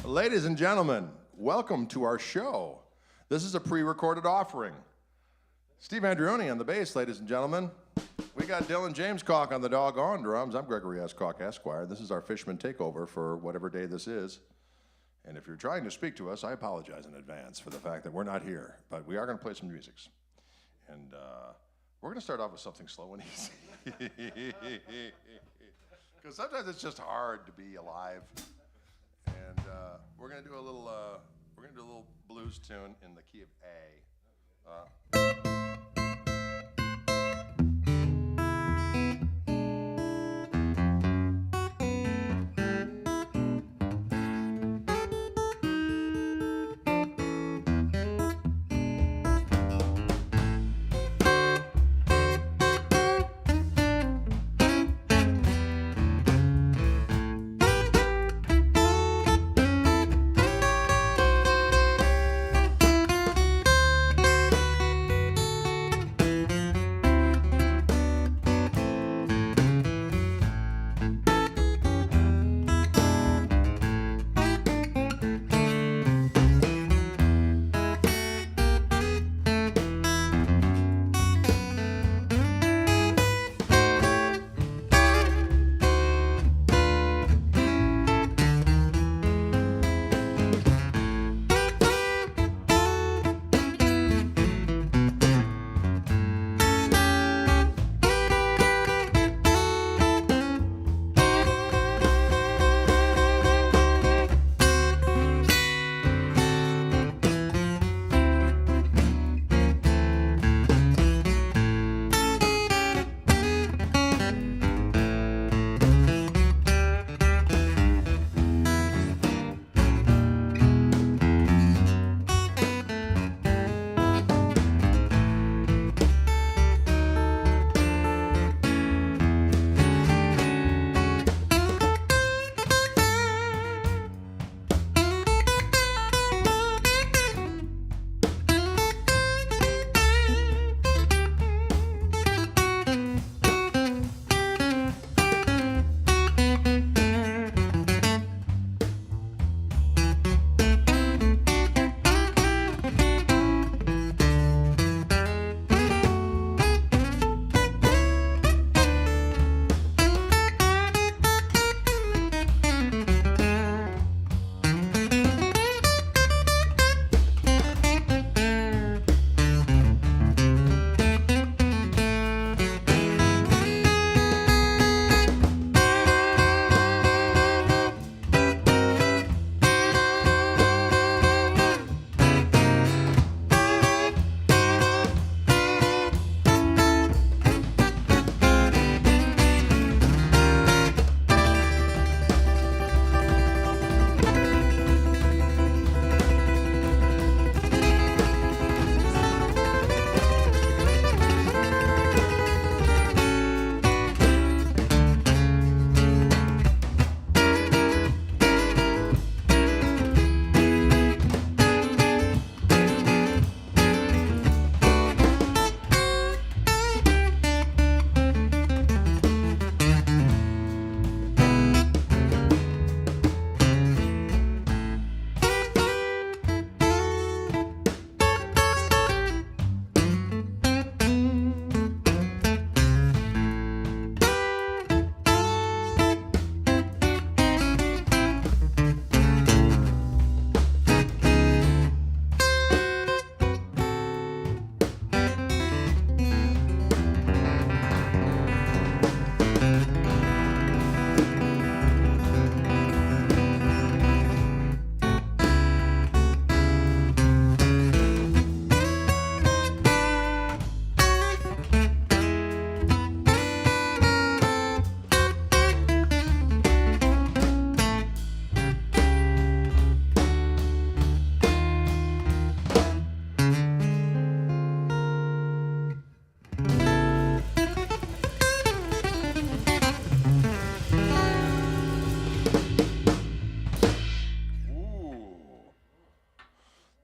Ladies and gentlemen, welcome to our show. This is a pre-recorded offering. Steve Andreoni on the bass, ladies and gentlemen. We got Dylan James Koch on the doggone drums. I'm Gregory S. Koch, Esquire. This is our Fishman takeover for whatever day this is. And if you're trying to speak to us, I apologize in advance for the fact that we're not here. But we are going to play some music. And we're going to start off with something slow and easy. Because sometimes it's just hard to be alive. And we're going to do a little blues tune in the key of A.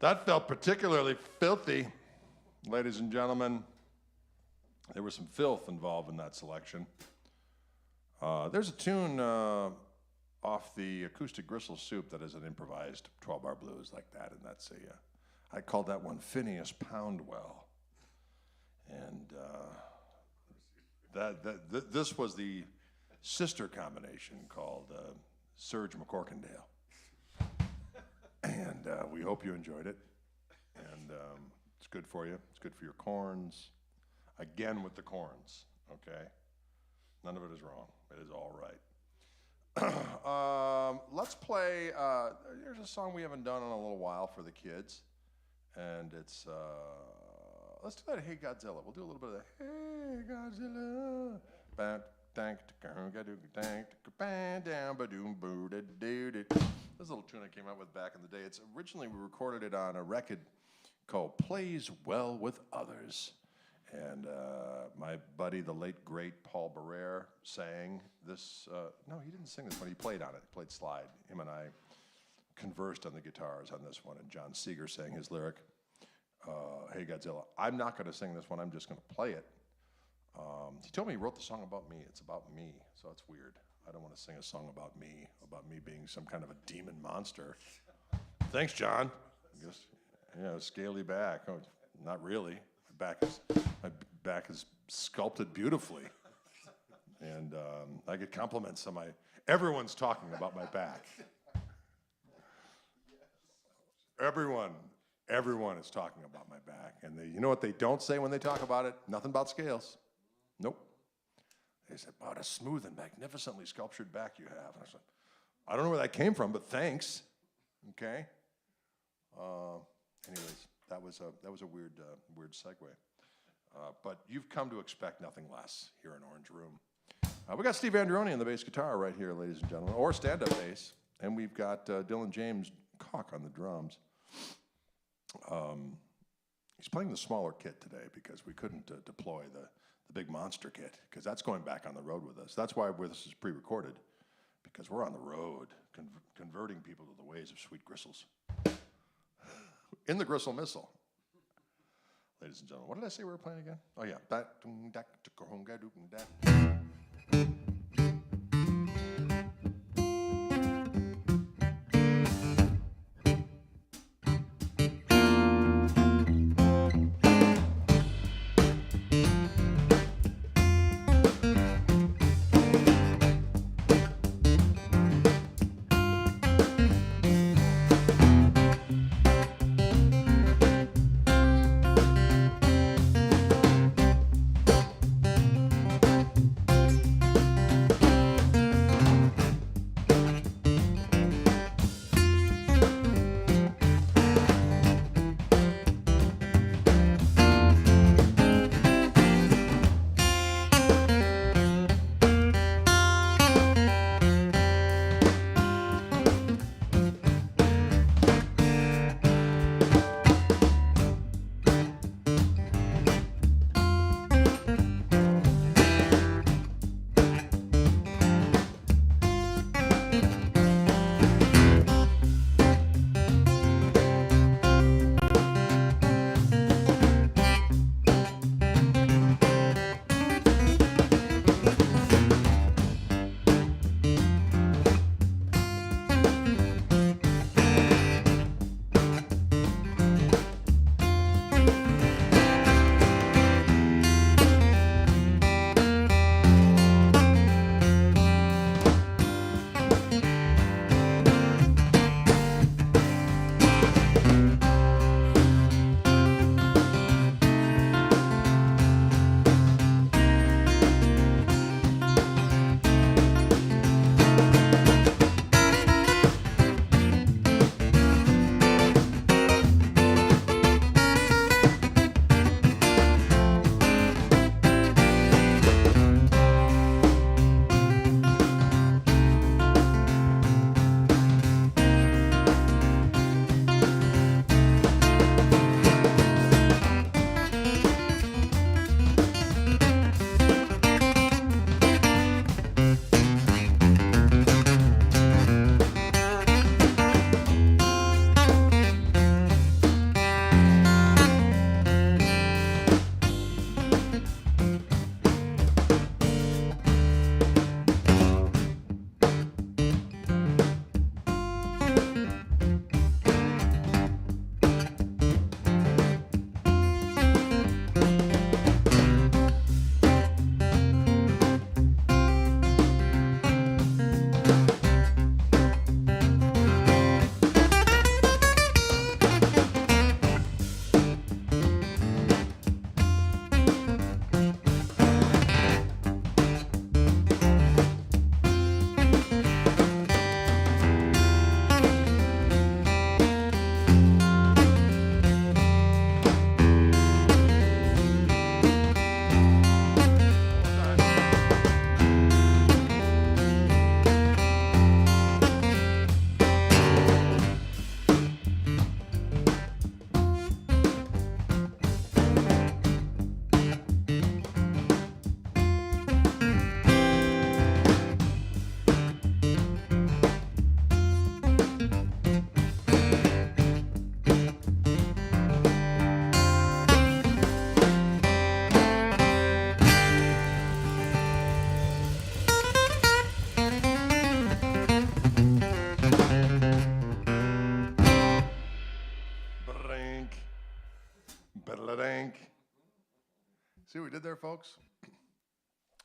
That felt particularly filthy, ladies and gentlemen. There was some filth involved in that selection. There's a tune off the acoustic gristle soup that is an improvised 12-bar blues like that, and that's I called that one Phineas Poundwell. And this was the sister combination called Serge McCorkindale. And we hope you enjoyed it. And it's good for you. It's good for your corns. Again with the corns, okay? None of it is wrong. It is all right. Let's play, here's a song we haven't done in a little while for the kids. And it's, let's do that Hey Godzilla. We'll do a little bit of that Hey Godzilla. This little tune I came out with back in the day. It's originally, we recorded it on a record called Plays Well with Others. And my buddy, the late, great Paul Barrere, sang this. No, he didn't sing this one. He played on it. He played slide. Him and I conversed on the guitars on this one. And John Seeger sang his lyric, Hey Godzilla. I'm not going to sing this one. I'm just going to play it. He told me he wrote the song about me. It's about me, so it's weird. I don't want to sing a song about me being some kind of a demon monster. Thanks, John. I guess, yeah, scaly back. Oh, not really. My back is sculpted beautifully, and I get compliments on everyone's talking about my back. Everyone is talking about my back, and you know what they don't say when they talk about it? Nothing about scales. Nope. They said, "What a smooth and magnificently sculptured back you have." And I said, "I don't know where that came from, but thanks." Okay. Anyways, that was a weird segue. But you've come to expect nothing less here in Orange Room. We got Steve Andreoni on the bass guitar right here, ladies and gentlemen, or stand-up bass, and we've got Dylan James Koch on the drums. He's playing the smaller kit today because we couldn't deploy the big monster kit, because that's going back on the road with us. That's why this is pre-recorded, because we're on the road converting people to the ways of sweet gristles. In the Gristle Missile. Ladies and gentlemen, what did I say we were playing again? Oh yeah. See what we did there, folks?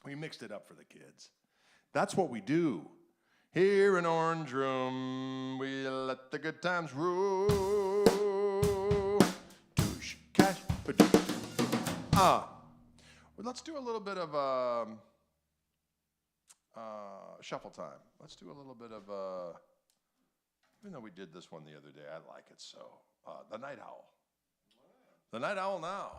We mixed it up for the kids. That's what we do. Here in Orange Room, we let the good times roll. Douche, cash, well, let's do a little bit of shuffle time. Let's do a little bit of, even though we did this one the other day, I like it so. The Night Owl. The Night Owl now.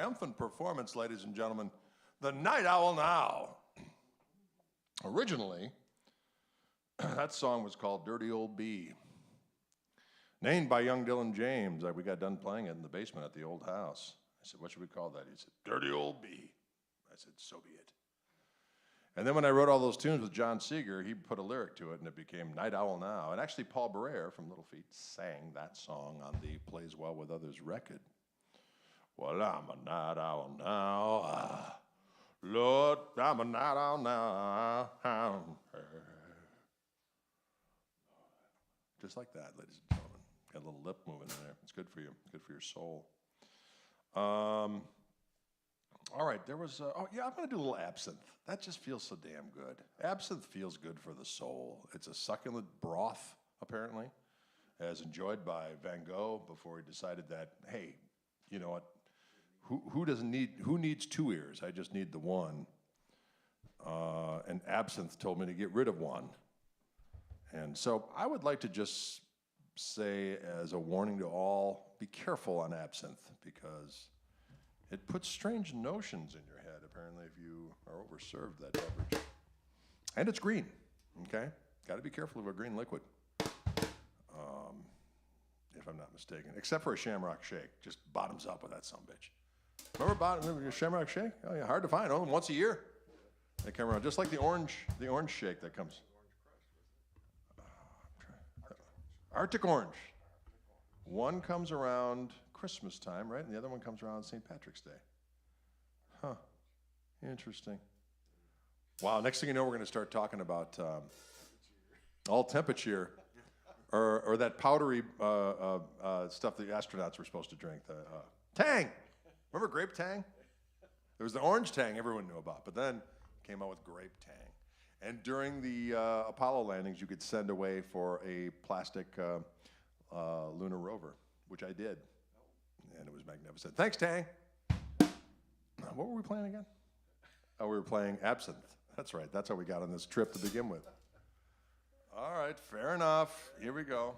triumphant performance, ladies and gentlemen, the Night Owl Now. Originally, that song was called Dirty Old Bee. Named by young Dylan James. We got done playing it in the basement at the old house. I said, what should we call that? He said, Dirty Old Bee. I said, so be it. And then when I wrote all those tunes with John Seeger, he put a lyric to it, and it became Night Owl Now. And actually, Paul Barrere from Little Feat sang that song on the Plays Well With Others record. Well, I'm a night owl now. Lord, I'm a night owl now. Just like that, ladies and gentlemen. Got a little lip moving in there. It's good for you. Good for your soul. All right, there was, I'm going to do a little absinthe. That just feels so damn good. Absinthe feels good for the soul. It's a succulent broth, apparently, as enjoyed by Van Gogh before he decided that, hey, you know what, who needs two ears? I just need the one. And absinthe told me to get rid of one. And so I would like to just say as a warning to all, be careful on absinthe, because it puts strange notions in your head, apparently, if you are overserved that beverage. And it's green, okay? Got to be careful of a green liquid, if I'm not mistaken. Except for a Shamrock Shake. Just bottoms up with that sumbitch. Remember Shamrock Shake? Oh, yeah, hard to find. Only once a year they come around. Just like the orange shake that comes. Arctic Orange. One comes around Christmas time, right? And the other one comes around St. Patrick's Day. Huh. Interesting. Wow, next thing you know, we're going to start talking about all temperature or that powdery stuff the astronauts were supposed to drink. The Tang. Remember grape Tang? There was the orange Tang everyone knew about, but then came out with grape Tang. And during the Apollo landings, you could send away for a plastic lunar rover, which I did. And it was magnificent. Thanks, Tang. What were we playing again? Oh, we were playing Absinthe. That's right. That's how we got on this trip to begin with. All right, fair enough. Here we go.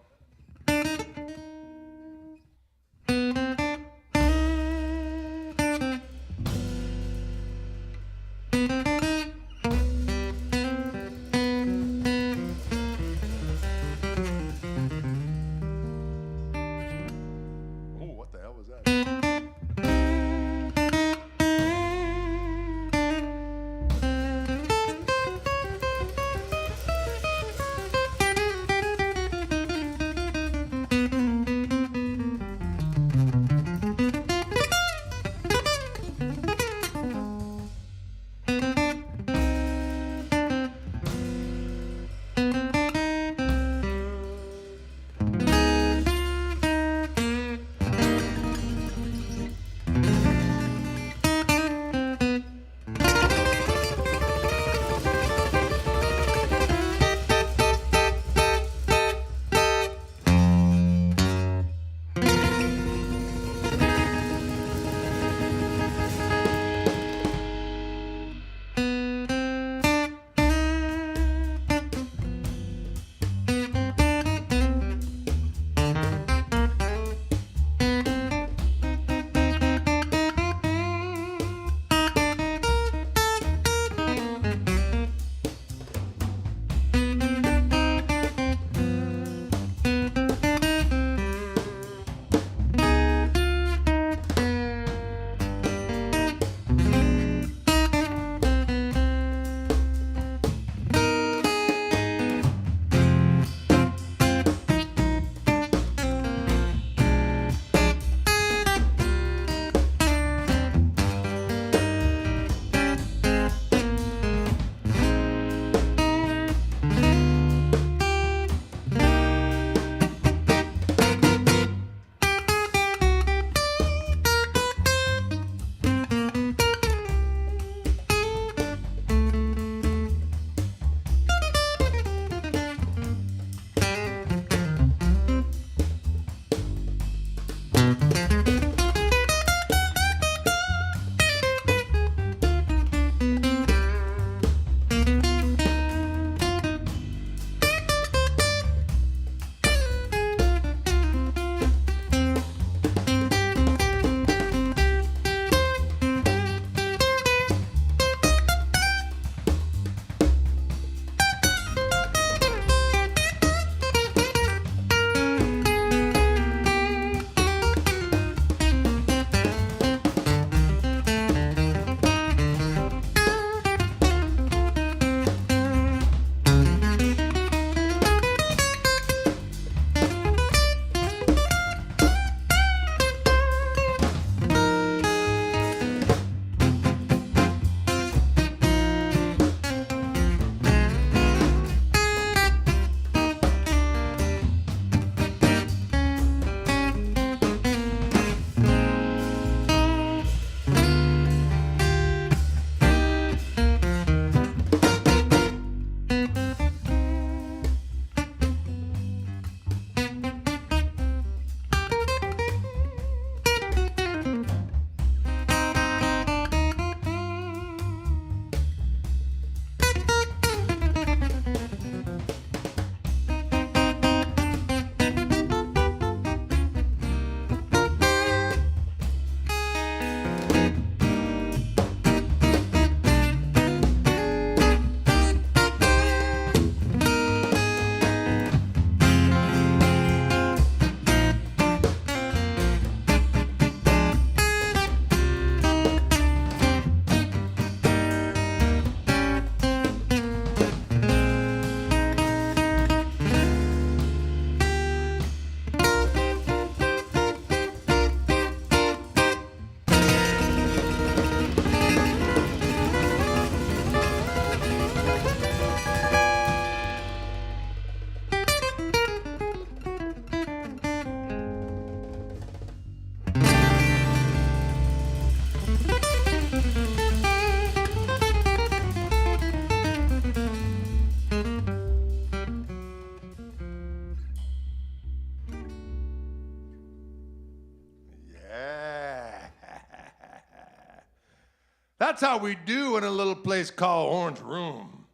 That's how we do in a little place called Orange Room.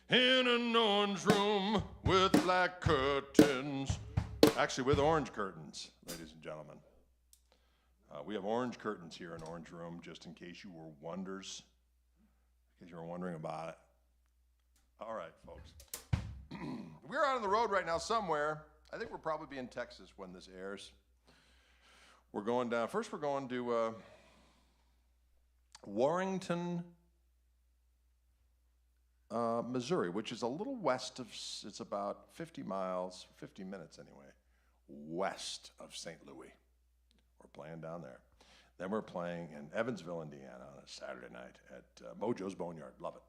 In an orange room with black curtains. Actually, with orange curtains, ladies and gentlemen. We have orange curtains here in Orange Room, just in case you were wondering about it. All right, folks. We're out on the road right now somewhere. I think we'll probably be in Texas when this airs. We're going down. First, we're going to Warrenton, Missouri, which is a little west of, it's about 50 miles, 50 minutes anyway, west of St. Louis. We're playing down there. Then we're playing in Evansville, Indiana on a Saturday night at Mojo's Boneyard. Love it.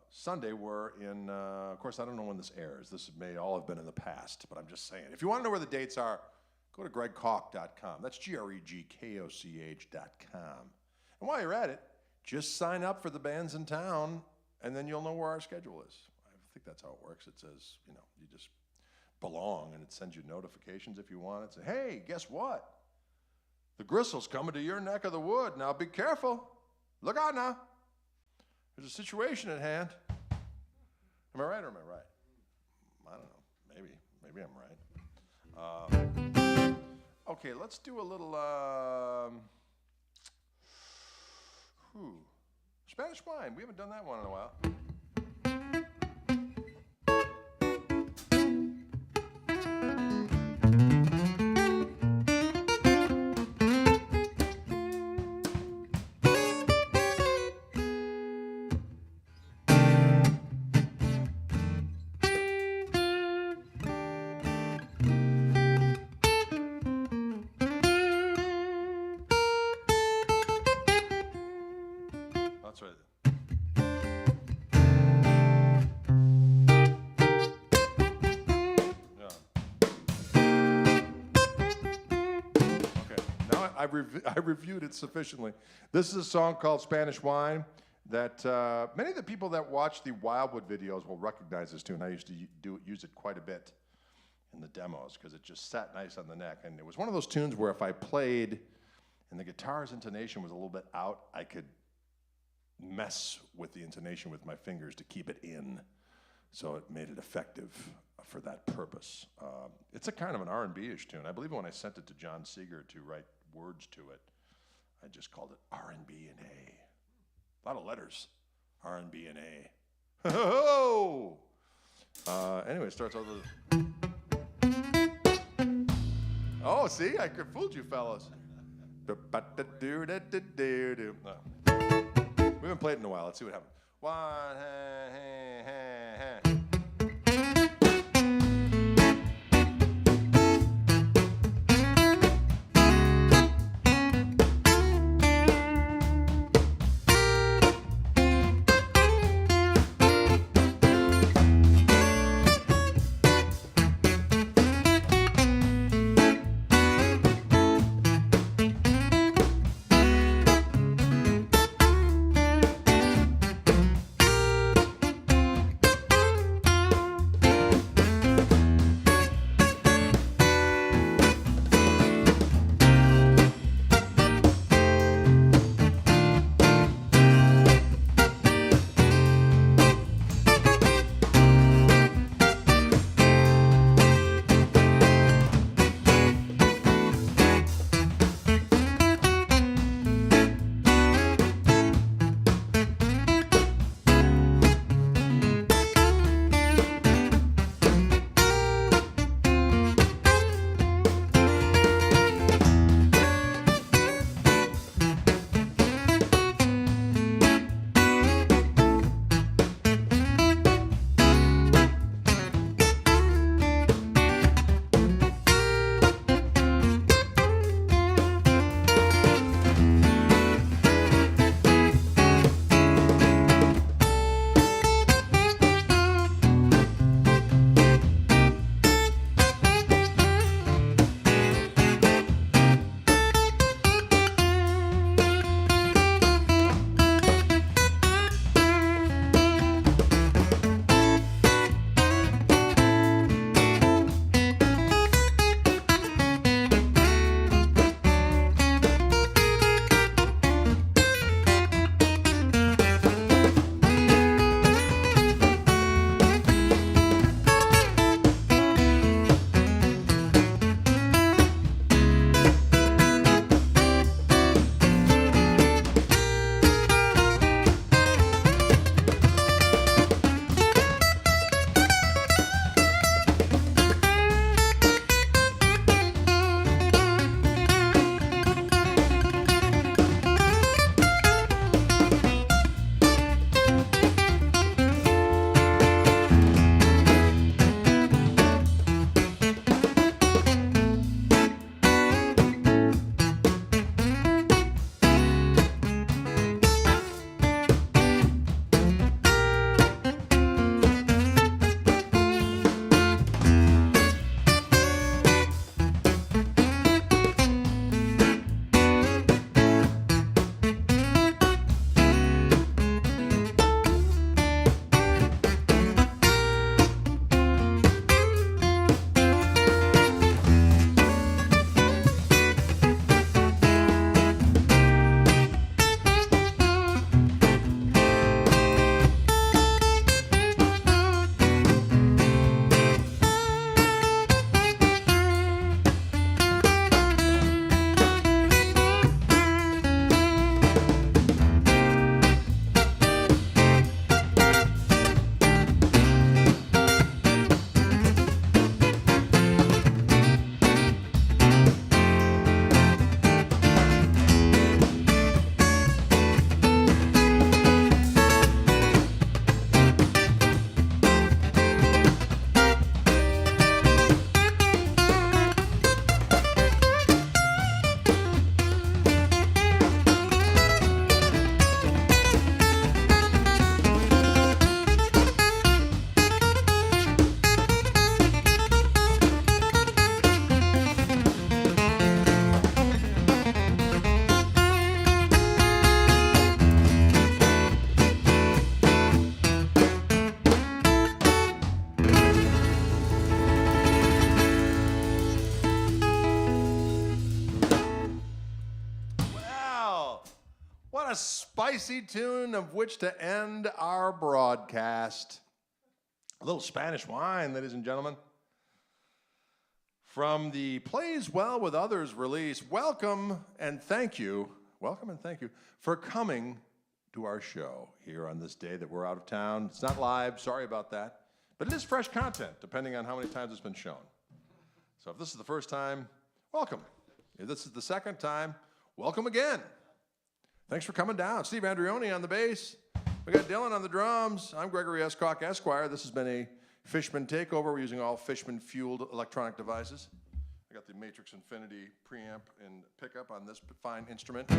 Sunday we're in, of course, I don't know when this airs. This may all have been in the past, but I'm just saying. If you want to know where the dates are, go to gregkoch.com. That's GREGKOCH.com. And while you're at it, just sign up for the bands in town, and then you'll know where our schedule is. I think that's how it works. It says, you just belong, and it sends you notifications if you want it. Say, hey, guess what? The Gristle's coming to your neck of the wood. Now be careful. Look out now. There's a situation at hand. Am I right or am I right? I don't know. Maybe I'm right. Okay, let's do a little Spanish wine. We haven't done that one in a while. That's right. Yeah. Okay. Now I reviewed it sufficiently. This is a song called Spanish Wine that many of the people that watch the Wildwood videos will recognize this tune. I used to use it quite a bit in the demos because it just sat nice on the neck. And it was one of those tunes where if I played and the guitar's intonation was a little bit out, I could mess with the intonation with my fingers to keep it in, so it made it effective for that purpose. It's a kind of an R&B-ish tune. I believe when I sent it to John Seeger to write words to it, I just called it R&B and A. A lot of letters, R&B and A. Ho! Anyway, it starts out with. Oh, see, I fooled you, fellas. We haven't played it in a while. Let's see what happens. One, spicy tune of which to end our broadcast. A little Spanish wine, ladies and gentlemen. From the Plays Well with Others release, welcome and thank you for coming to our show here on this day that we're out of town. It's not live, sorry about that, but it is fresh content, depending on how many times it's been shown. So if this is the first time, welcome. If this is the second time, welcome again. Thanks for coming down. Steve Andreoni on the bass. We got Dylan on the drums. I'm Gregory S. Koch, Esquire. This has been a Fishman takeover. We're using all Fishman-fueled electronic devices. I got the Matrix Infinity preamp and pickup on this fine instrument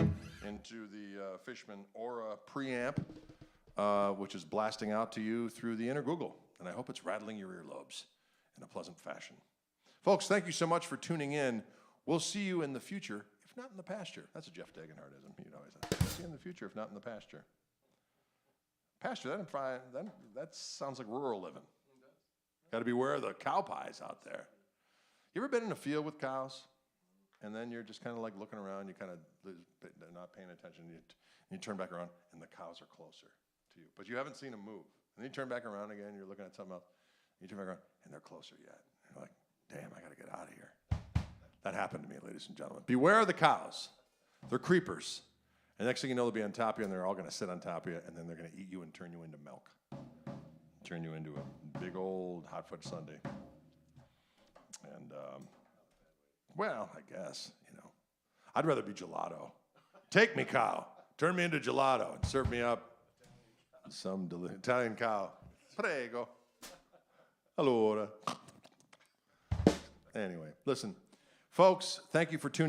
into the Fishman Aura preamp, which is blasting out to you through the inner Google. And I hope it's rattling your earlobes in a pleasant fashion. Folks, thank you so much for tuning in. We'll see you in the future, if not in the pasture. That's a Jeff Degenhardism. You'd always say, we'll see you in the future, if not in the pasture. Pasture, that sounds like rural living. Got to beware of the cow pies out there. You ever been in a field with cows? And then you're just kind of like looking around, you kind of not paying attention, you turn back around, and the cows are closer to you. But you haven't seen them move. And then you turn back around again, you're looking at something else, you turn back around, and they're closer yet. You're like, damn, I got to get out of here. That happened to me, ladies and gentlemen. Beware of the cows. They're creepers. And next thing you know, they'll be on top of you, and they're all going to sit on top of you, and then they're going to eat you and turn you into milk. Turn you into a big old hot-foot sundae. And, well, I guess, you know. I'd rather be gelato. Take me, cow. Turn me into gelato and serve me up some Italian cow. Prego. Allora. Anyway, listen. Folks, thank you for tuning in.